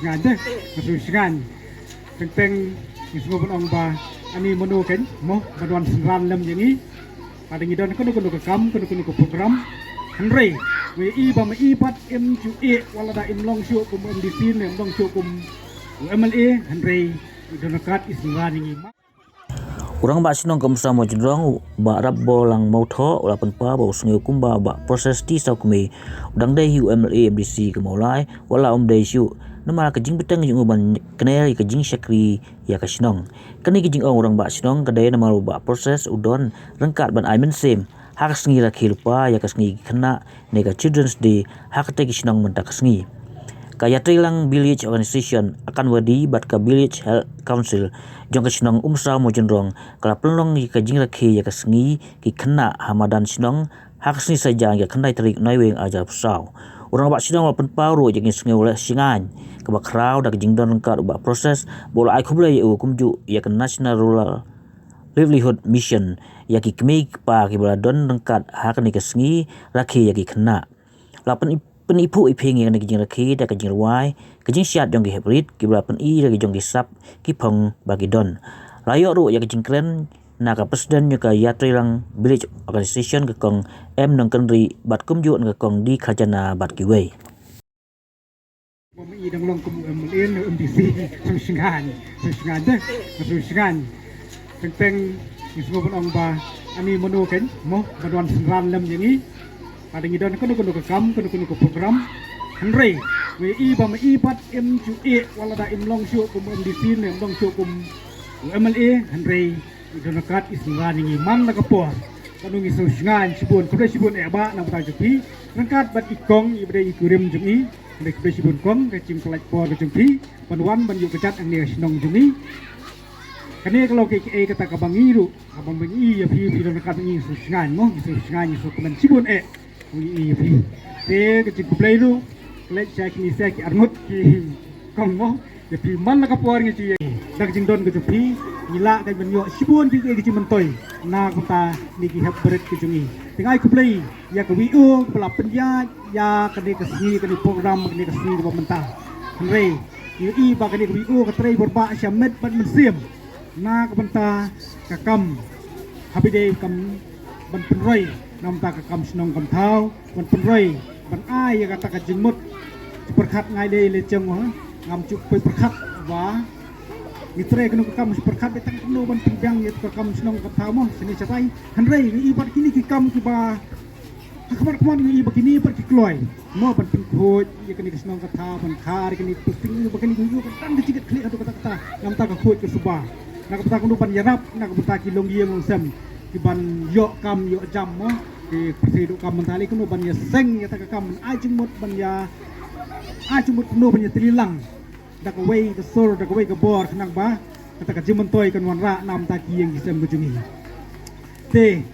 sengan deh sengan tentang semua penong ba ani menu kan mo baduan senran lem yang ini pada ngidon kuno kam kuno program Henry WI ba mai pat MQA wala da imlong syu kum MDC ne imlong syu kum MLA Henry donakat isngan ini Urang ba sinong kamsa mo jendrong ba rab bolang mau tho ula pen pa ba usngi hukum ba proses ti sau kumi udang dai hu MLA MDC ke maulai wala dai syu nama ka jing beteng jing uban keneri ka jing syakri ya ka sinong kani ka jing orang ba sinong ka dai nama ba proses udon rengkat ban aimen sem hak sngi ra khilpa ya ka sngi khana ne ka children's day hak te ki sinong menta ka sngi Kaya Trilang Village Organization akan wadi bat ka Village Health Council jong ka sinong umsa mo jendrong kala pelong ka jing rakhi ya ka sngi ki khana hamadan sinong hak sni saja ya khandai tarik noiweng aja pusau urang ba sinong lapen paru jeng sngi wala singan ka ba kraw da jing don ka ba proses bola ai khublai u kumju ya ka National Rural Livelihood Mission ya ki kmi pa ki bola don rengkat hak ni ka sngi rakhi ya ki khana lapen penipu iping yang jing rakhi da ka jing ruai ka jing siat jong ki hybrid ki bla pen i da jong ki sap ki phong bagi don layo ru ya ka jing kren na ka presiden ka Yatrilang Village Organization ka kong em nang kenri bat kumju ka kong di khajana bat ki wei mai dang long kum MLA MDC sengan deh sengan tentang semua penong ba ani menu kan mo baduan senran lem yang ini pada ngidon kuno kam kuno program Henry WI ba mai pat MQA wala da imlong syu kum MDC ne imlong syu kum MLA Henry donakat isngan ini man la kapor kanu ngi sengan sibun sibun ba na ta jupi rengkat bat ikong ibre ikurim jumi nek sibun kong ke cim kelak por ke jumpi panwan ban yu kecat ang ne sinong jumi kani kalau ke kata kabangiru abang bengi ya pi donakat ngi sengan mo sengan so kumen sibun wi te ke cik play lu play check ni sek arnut ki kong mo de pi man la ka por ngi ci dak jing don ke pi ngila ka ben yo sibun ki ci mentoy na ko ta ni ki hab beret ke jungi tengai ku play ya ke wi u pela penja ya ke ni ke sini ke ni program ke ni ke sini ke pemerintah Henry i ba ke ni wi u ke trei berba syamet ban mensim na ke pemerintah ka kam habide kam ban penroi nam ta ka kam snong kam thau ban penroi ban ai ya kata ka jingmut perkhat ngai dei le cheng ho ngam chuk pe perkhat wa mitre kenu ka kam perkhat betang kenu ban pinjang ya ka kam snong kam thau mo sini satai Henry ni ibat kini ki kam ki ba akbar kman ni ibat kini per ki kloi mo ban pin khoj ya kini snong ka thau ban khar kini pusing ba kini yu ka tan dicikit klik atu kata nam ta ka khoj ke suba nak peta kenu ban yarap nak peta ki long ye mong sem kiban yo kam yo jam mo di persidu kam mentali kuno ban ya seng ya tak kam ajumut ban ya ajumut kuno ban ya trilang dak wei ke sur dak wei ke bor kenang ba kata ka jimentoy kan wan ra nam ta ki yang isem gujungi te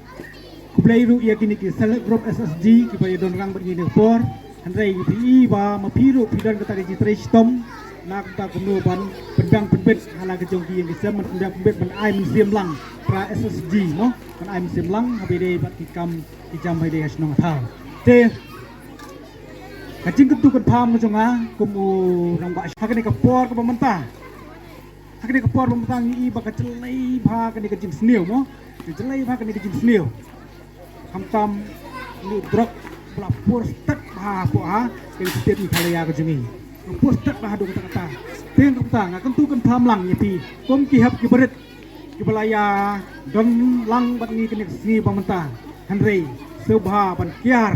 kublai ru ya kini ki select group SSG ki ba don rang ban ni bor Henry pi ba ma piru pidan kata ki trestom nak ta kuno ban pendang penbet hala ke jongki yang isem pendang penbet ban ai museum lang pra SSG mo kan ai musim lang habide bat kikam kijam haide hasnong thau te kajing ketu kan pham jonga kumu rang ba hakane ka por ka pemerintah hakane ka por pemerintah ni ba ka celai pha ka ni kajing sneu mo celai pha ka ni kajing sneu hamtam ni drok bla por stat pha po ha ke stet ni khalaya ka jungi por stat pha do kata ten ka ngakan tu kan pham lang ni pi kom ki hab ki beret ki balaya don lang bat ni kini sini pemerintah Henry subha ban kiar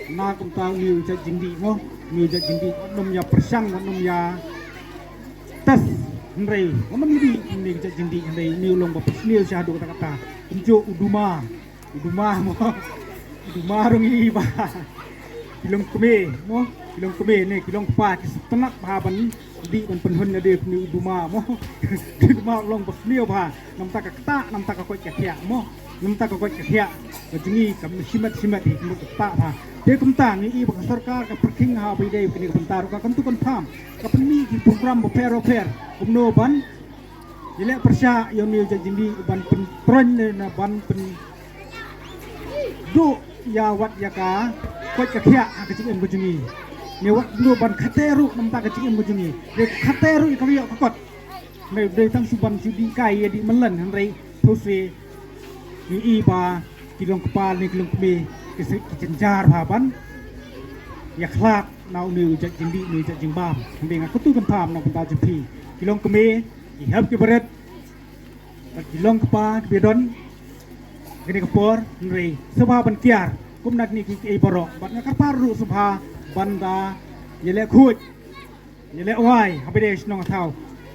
na kum tang ni ja jingdi mo ni ja jingdi nom ya persang nom ya tas Henry mo ni ja jingdi Henry ni long ba pesnil syahdu kata unjuk uduma mo uduma rong i ba kilong keme ni kilong pa ki tenak ba ban di ban penhun na de ni uduma mo uduma long pesnil ba nam ta ka kata nam ta ka ko kya mo nam ta ka ko kya jungi kam simat hi mo ta ba de kum ta ni i ba sarkar ka perking ha bi de ni bentar ka kan tu kan pham ka penmi ki program bo per kum no ban ile persya yo ni ja jindi ban pen tron na ban pen du ya wat ya ka ko kya ha ka jing ko jungi ni wat nu ban khateru namta ka cingin mujungi de khateru ikariya kakot me de tang suban sudi kai di melen hanrei those ni iba kilong kepal ni kilong kme kecenjar baban ya khlak nau ni jak jindi ni jak jingbam hambing aku tu kan pam nang penta jempi kilong kme i hab ke beret kilong kepa ke bedon gini kepor hanrei sabha ban kiar kum nak ni ki ei borok bat ngakar paru sabha banda yele khuj yele wai habide snong thau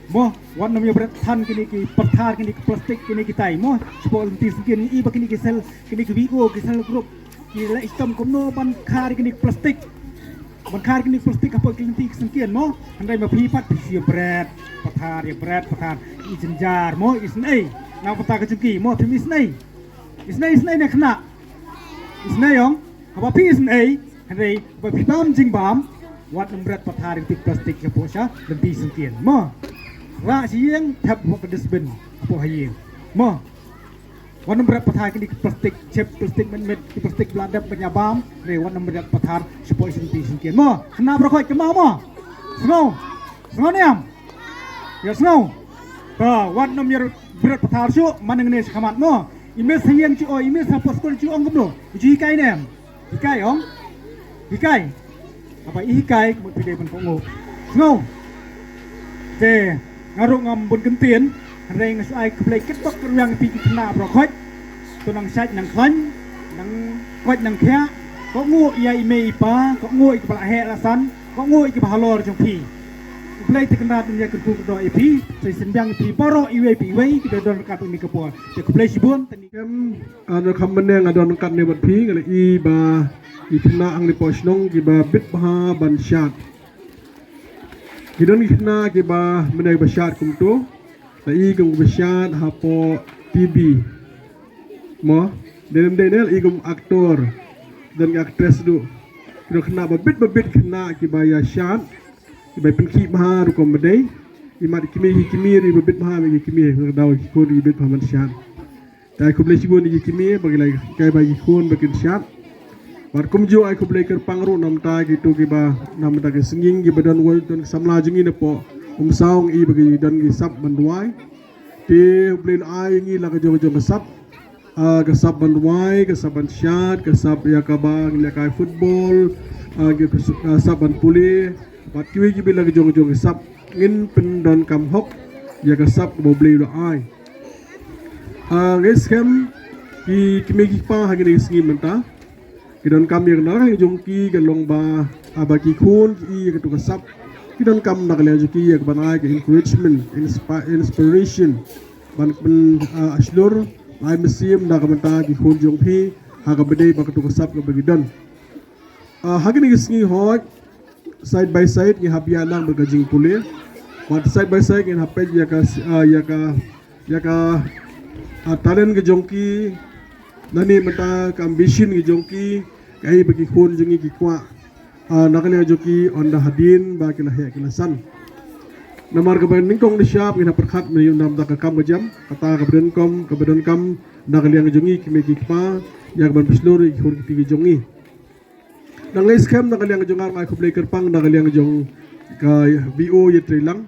mo wan nom yobret than kini ki pathar kini ki plastik kini ki tai mo spol tis kini i bakini ki sel kini ki vigo ki sel group ki la istom komno ban khar kini plastik ban khar kini plastik apa kini ti sengkian mo andai ma phi pat pi bread pathar ya bread pathar i jenjar mo isnei na pata ka jengki mo thim isnei ne khna isnei yong apa pi isnei handai ba pi bam jingbam wat nom bread pathar kini plastik ya posha lenti sengkian mo ra siang thap ho ka desbin apa hayeng mo wan berat pathar kini plastik chip plastik met plastik bladap penyabam re wan berat pathar sepoi senti sengkian mo kena berkhoi ke mau mo sngo niam ya sngo ka wan nom berat pathar su maneng ne sakamat mo imes hayeng ci o imes apa skol ci ong gumno ji kai nem hikai ong hikai apa hikai mo pide ban ko sngo te ngaruk ngam bun kentien reng ai keplay ketok yang pi kena brokot tu nang saj nang klan nang kot nang khia ko ngu ia ime pa ko ngu ik pala he lasan ko ngu ik bahalor jong pi play tekna dunia kertu do ip sai sendang pi poro iwe pi wei kita don kat ni kepo te keplay sibun tani kem ada kameneng ada kat ne bat pi ngale i ba i tna ang ni posnong ki ba bit ba ban shat Kidon kina kiba menai basyat kumtu, lai kum basyat hapo TV, mo dalam denel igum aktor dan aktris du, kidon kena babit kena kiba ya syat, kiba penki maha rukom bedai, imat kimi ri babit maha bagi kimi ngadaw kikun ri babit maha syat, tai kublai sibun di kimi bagi lai kai bagi kun bagi syat. War kumju ai kublai ker pangru nam ta gitu kiba nam ta ke singing ki badan wal don samla jingi ne po saung i bagi dan ki sap banduai ti blin ai ngi la ka jong sap ka sap banduai ka sap ban syat ka sap ya ka bang le kai football ka sap ban puli pat kiwi ki bila ka jong sap ngin pen don kam hok ya ka sap bo blai lo ai ngeskem ki kimi ki pa ha ngi singi menta Kidon kami yang narang jongki ke longba abaki kun ki ke tukasap kidon kam nakale jongki ke banai ke encouragement inspiration ban aslur ai mesim nak menta ki kun jongpi haga bede bak tukasap ke bagidon hagini gisngi hoj side by side ni habia lang bergajing pule wat side by side ni hapej ya ka talent ke jongki nani mata ka ambition ki jongki kai bagi khun jengi ki kwa nakale joki onda hadin ba kila he kila san namar ka ban ningkong ni syap ina perkhat me nam da ka kam jam kata ka badan kam nakale yang jongi ki me ki pa yang ban pislor ki khun ki jongi nang les kam nakale yang jongar mai khublai kerpang nakale yang jong ka bo ye trilang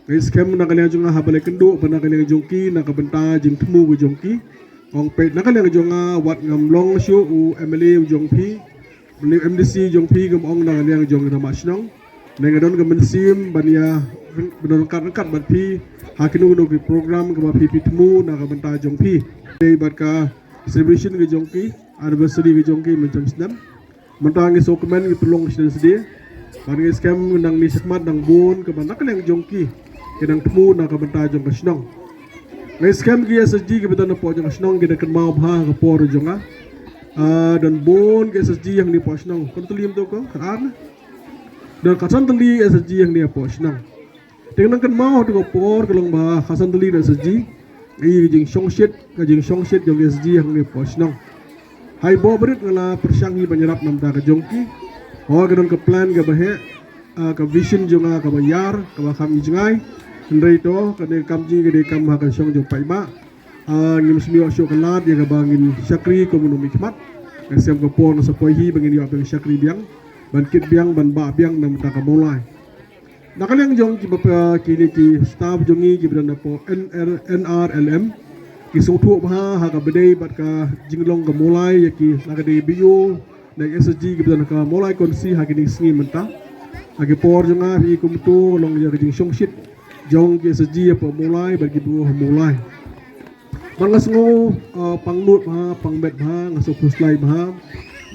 les kam nakale yang jonga habale kendo nakale yang jongki nakabenta jing temu go jongki Ong pet nakal yang jonga wat ngam long shu u MLA jong pi beli MDC jong pi gam ong nakal yang jong nama snong nengadon gam mensim bania benon kat bat pi hakinu no ki program gam pi temu nak benta jong pi dei bat ka celebration ke jong pi anniversary ke jong pi macam senam mentang ngi dokumen ki tulong sedih ban ngi scam nang ni sekmat nang bon ke nakal yang jong pi kedang temu nak benta jong ka snong Ngai scam ki SSG ki betul po jong snong kita kan mau bha ka por jonga dan bon ki SSG yang ni po snong kon tulim to ko kan dan kasan teli SSG yang ni po snong dengan kan mau to ko por kelong ba kasan teli SSG ai jing song shit jong SSG yang ni po snong hai bo berit ngala persyangi banyarap nam da ka jongki ho gadon ka plan ga bahe ka vision jonga ka bayar ka ba kham jingai Ndai to kane kamji gede kam hakan syong jong paima ngim smio syo kalat ya bangin syakri komunumi khmat ngasem ko pon sa poihi bangin yo bang syakri biang ban kit biang ban ba biang nam ta ka mulai nakaliang jong ki kini ki staff jongi ki bran po NRLM ki sungthu ha ka bedai bat ka jinglong ka mulai ya ki nakade bio na SSG ki bran ka mulai konsi ha kini singi menta agi por jonga hi kumtu long ya jing songshit jong ki SSG po mulai bagi buo mulai mangas ngo pangnut ha pangbet ha ngaso puslai ha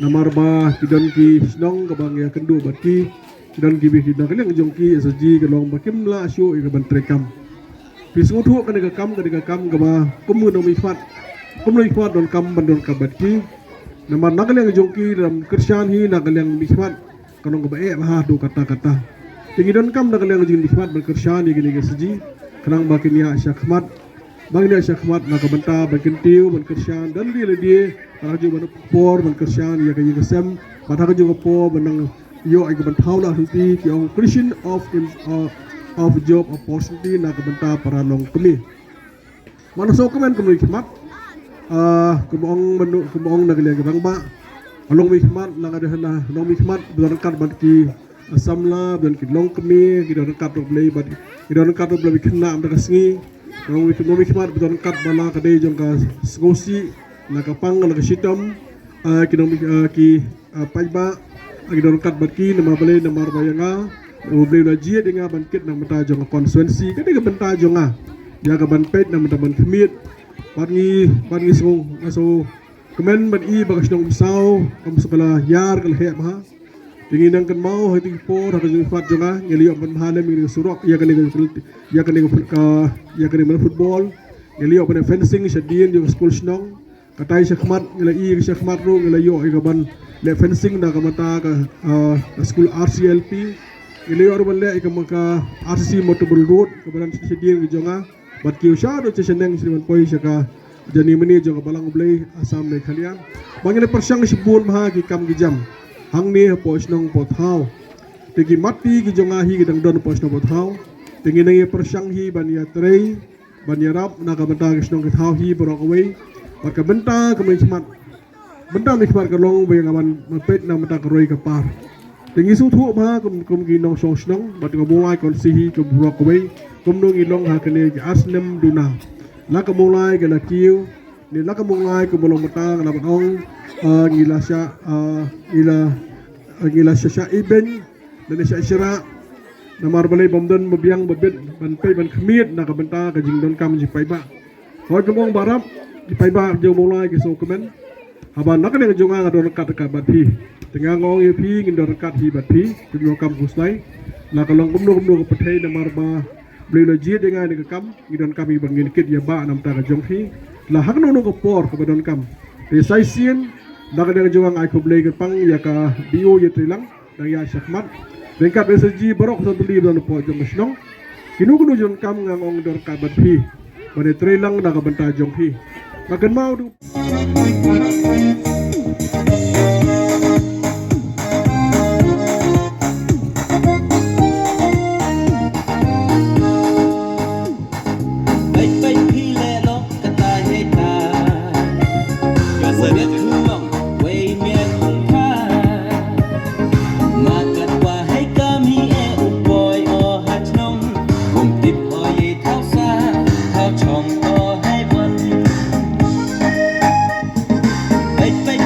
namar ba kidan ki snong ka bang ya kendu bat ki kidan ki bi kidan kaliang jong ki SSG ka long bakim la syo i ka ban trekam pisngu thu ka kam ka ba kumu no mi fat don kam ban don ka bat ki namar nakaliang jong ki dalam kersian hi nakaliang mi fat kanong ka ba ha do kata tingidon kam nakaliang jing mi fat ban kersian ni gini SSG kanang bakin ya syakmat bang dia syakmat nak benta bakin tiu ban kersian dan dia para ju ban por ban kersian ya kayi kesem pada ju po banang yo ai ban thaula hunti ki ong creation of job opportunity nak benta para long kemi manaso kemen kemi khmat kumong nagle bang ba along mi khmat lang ada hana long mi khmat ban kat ban ki asamla ban ki long kemi ki don kat play ban ki don kat play kena am kasngi Kalau ekonomi khmat betul kat bala kadai jong ka skosi nakapang nakasitam ekonomi ki paiba agidon kat batki nama balai namar bayanga ubli la jie denga bankit nam ta jong konsuensi kadai ka benta jonga ya ka ban pet nam ta ban khmit bangi so kemen ban I bagas nong sao kam sekala yar kal he ha tingin nang kan mau hati por ha jong fat jonga ngeli ban halem ngi surok ya kan mana football ngeli ban fencing shadien jong school snong katai syakmat ngeli syakmat ro ngeli yo ka ban le fencing da kamata ka school RCLP ngeli or ban le ka maka RCC motorable road ka ban shadien ngi jonga bat ki usha do cheseneng sriman poi syaka jani meni jong balang blai asam le khalian bangile persang sibun ma ki kam ki jam hang ni pos nong pot hau tegi mati ki jonga hi ki dang don pos nong pot hau tengi nang persang hi ban ya trei ban ya rap na ka benta ki nong ki hau hi borok away bat ka benta ka mai smat benta mi khbar ka long be ngaban pet na mata ka roi ka par tengi su thu ma kum ki nong song snong bat ka mulai kon si hi ka borok away kum nong i long ha ka ne ki asnem duna la ka mulai ka la kiu ni la ka mulai ka bolong mata na ong ngila sya iben dan sya isyra namar balai bomdon mabiang babet ban pai ban khmit na ka benta ka jingdon kam ji paiba hoi kemong barap di paiba jo mulai ke so kemen haban nak ne jonga ngadon kat ka bathi tengah ngong ye phi ngindon kat hi bathi tuno kam kuslai na ka long kumno ka pathai namar ba beli lo ji dengan ni ka kam ngidon kami bangin kit ya ba nam ta ka jong phi la hak no ko por ka badon kam te sai sien nakadang juang ay kublay pang ya ka bio ya trilang dang ya syakmat bengkat SSG barok sa tuli dan po jong masnong kinukuno jong kam nga ngong dor ka badhi bane trilang nakabenta jong hi magan mau du Bye.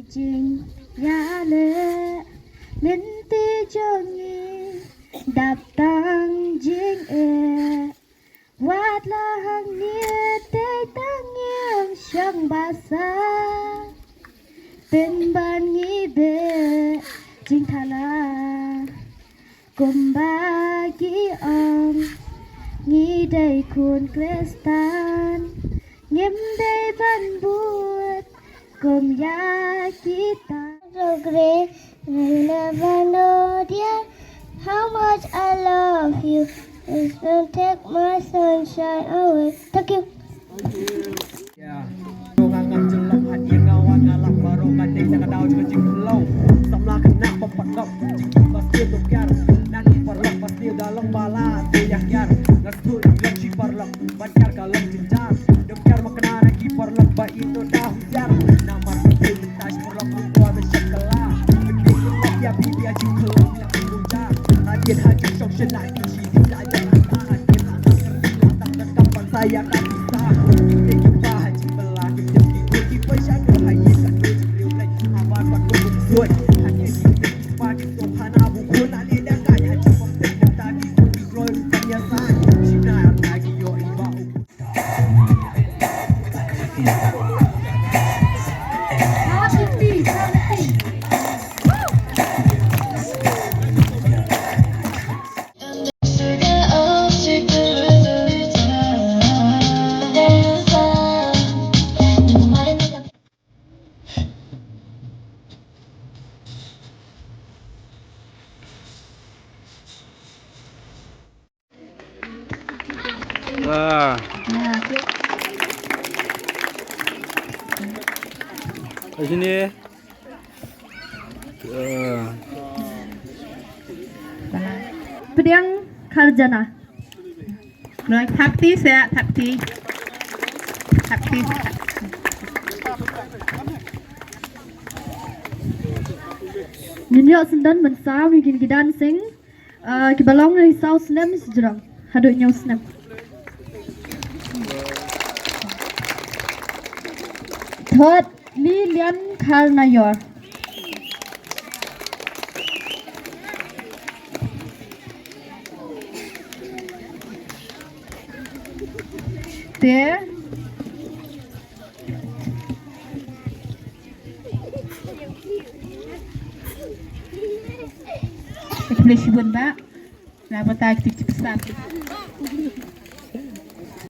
Jing ya le linti jongi datang jing wat lahang nia tei tang yang syang basa pen ban ngi be jing thala kumbagi ong ngi dai kun kristan ngim dai ban buat kum ya kita so great I never know dear how much I love you. Please don't take my sunshine away. Thank you. Ya, ngangat jelang hadir kawan ngalap barong kadai nak daun kecing pulau. Samlah kena pepakap jiki pasti tukar. Nanti perlok pasti dalam bala tuyak yar. Ngasut yang si perlok bancar kalau kejar. Dokar makna lagi perlok ba itu dah hujar. Nama pasti tas perlok lupa bersyakala. Betul ya bibi aja kalau nak berujar. Hadir hadir sok senang isi tidak jangan tahan. Kita tak kerti tak terkampang saya tak bisa. Kita jumpa haji belah kita ikuti pesyaga haji tak berjeriu lain. Amat patut berbuat hanya kita pagi Tuhan abu pun ada dagai haji pembek dan tadi pun digroy kebiasaan. Sinar lagi yo ibau. Wah. Di sini. Priang Karjana. Like takti saya takti. Takti. Ninyo sendan mensa bikin gidan sing. Kibalong dari South Slam sejerang. Haduk nyaw snap. Third Lilian Karnayor. There. Ik blijf je bunda. Laat me daar actief staan.